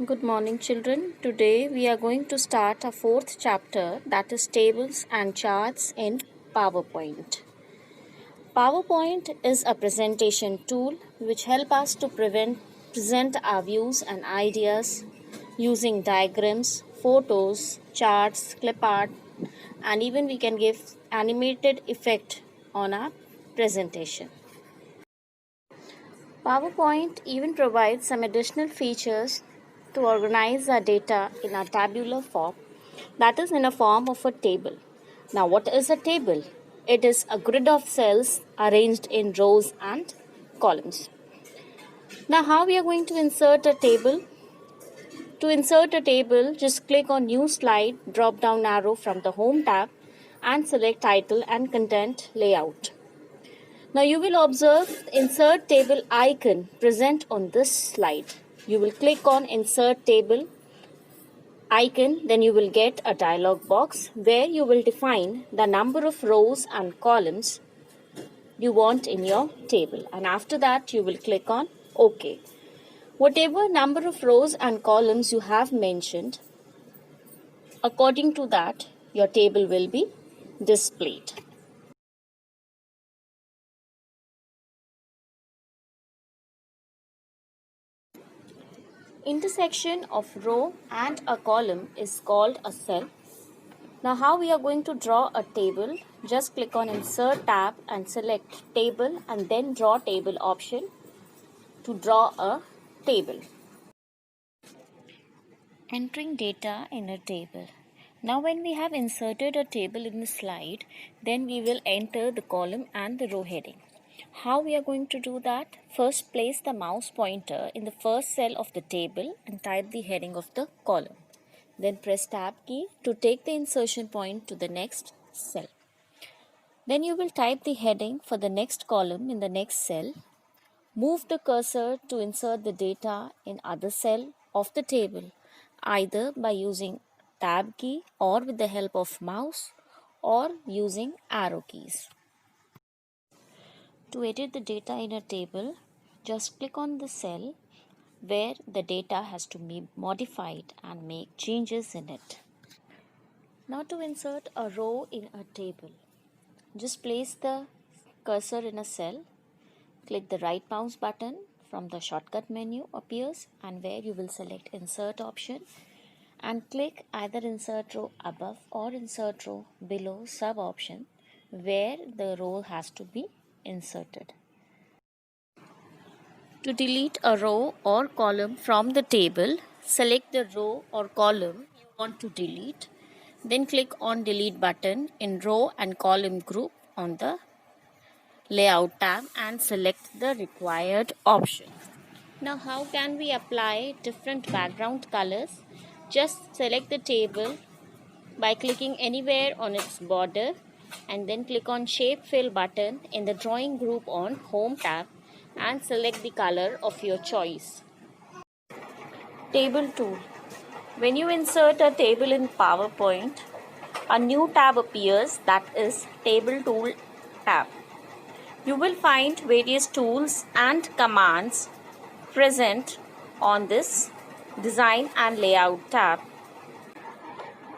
Good morning, children. Today we are going to start our fourth chapter, that is tables and charts in PowerPoint. PowerPoint is a presentation tool which help us to present our views and ideas using diagrams, photos, charts, clip art, and even we can give animated effect on our presentation. PowerPoint even provides some additional features to organize our data in a tabular form, that is in a form of a table. Now, what is a table? It is a grid of cells arranged in rows and columns. Now, how we are going to insert a table? To insert a table, just click on New Slide, drop down arrow from the Home tab and select Title and Content Layout. Now you will observe Insert Table icon present on this slide. You will click on Insert Table icon, then you will get a dialog box where you will define the number of rows and columns you want in your table, and after that you will click on OK. Whatever number of rows and columns you have mentioned, according to that your table will be displayed. Intersection of row and a column is called a cell. Now how we are going to draw a table? Just click on Insert tab and select Table and then Draw Table option to draw a table. Entering data in a table. Now when we have inserted a table in the slide, then we will enter the column and the row heading. How we are going to do that? First, place the mouse pointer in the first cell of the table and type the heading of the column. Then press Tab key to take the insertion point to the next cell. Then you will type the heading for the next column in the next cell. Move the cursor to insert the data in other cell of the table, either by using Tab key or with the help of mouse or using arrow keys. To edit the data in a table, just click on the cell where the data has to be modified and make changes in it. Now to insert a row in a table, just place the cursor in a cell, click the right mouse button from the shortcut menu appears and where you will select insert option and click either insert row above or insert row below sub option where the row has to be inserted. To delete a row or column from the table, select the row or column you want to delete. Then click on Delete button in Row and Column group on the Layout tab and select the required option. Now how can we apply different background colors? Just select the table by clicking anywhere on its border and then click on Shape Fill button in the Drawing group on Home tab and select the color of your choice. Table tool. When you insert a table in PowerPoint, a new tab appears, that is Table Tool tab. You will find various tools and commands present on this Design and Layout tab,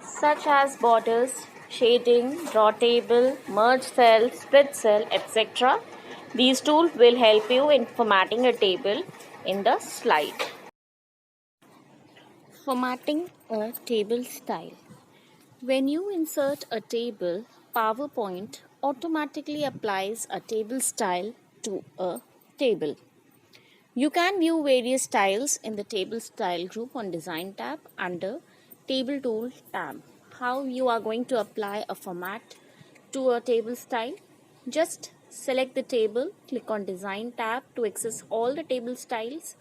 such as borders, shading, draw table, merge cell, split cell, etc. These tools will help you in formatting a table in the slide. Formatting a table style. When you insert a table, PowerPoint automatically applies a table style to a table. You can view various styles in the Table Style group on Design tab under Table Tool tab. How you are going to apply a format to a table style? Just select the table, click on Design tab to access all the table styles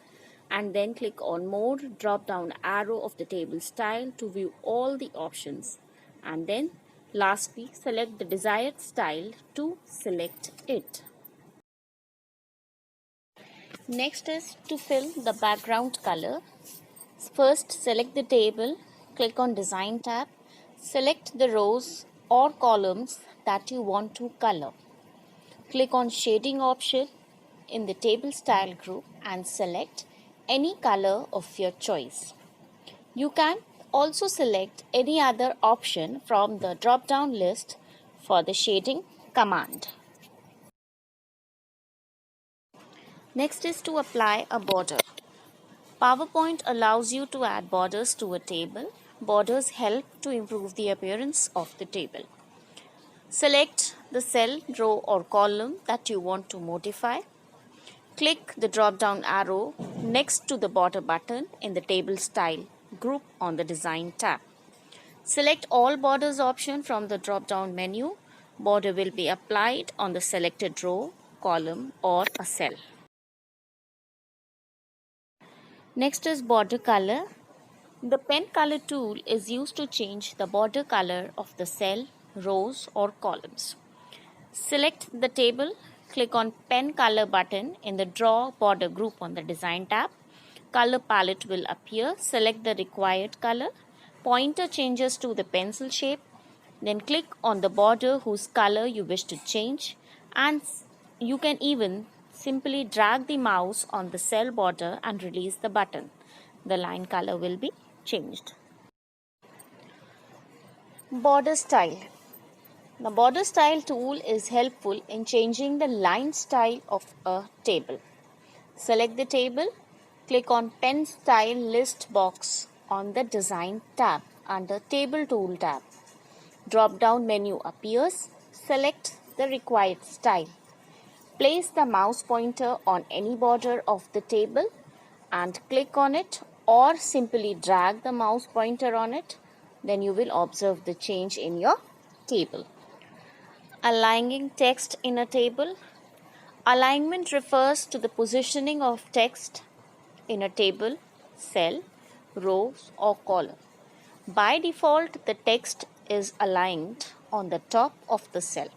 and then click on More, drop down arrow of the table style to view all the options and then lastly select the desired style to select it. Next is to fill the background color. First select the table, click on Design tab, select the rows or columns that you want to color. Click on Shading option in the Table Style group and select any color of your choice. You can also select any other option from the drop-down list for the shading command. Next is to apply a border. PowerPoint allows you to add borders to a table. Borders help to improve the appearance of the table. Select the cell, row or column that you want to modify. Click the drop-down arrow next to the border button in the Table Style group on the Design tab. Select all borders option from the drop-down menu. Border will be applied on the selected row, column or a cell. Next is border color. The pen color tool is used to change the border color of the cell, rows or columns. Select the table, click on pen color button in the draw border group on the Design tab. Color palette will appear. Select the required color. Pointer changes to the pencil shape. Then click on the border whose color you wish to change, and you can even simply drag the mouse on the cell border and release the button. The line color will be changed. Border style. The border style tool is helpful in changing the line style of a table. Select the table, click on Pen Style List box on the Design tab under Table Tool tab. Drop-down menu appears. Select the required style. Place the mouse pointer on any border of the table and click on it, or simply drag the mouse pointer on it. Then you will observe the change in your table. Aligning text in a table. Alignment refers to the positioning of text in a table, cell, row or column. By default, the text is aligned on the top of the cell.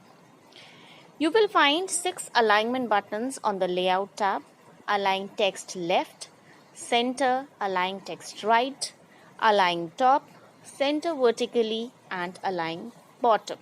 You will find 6 alignment buttons on the Layout tab. Align text left, center, align text right, align top, center vertically and align bottom.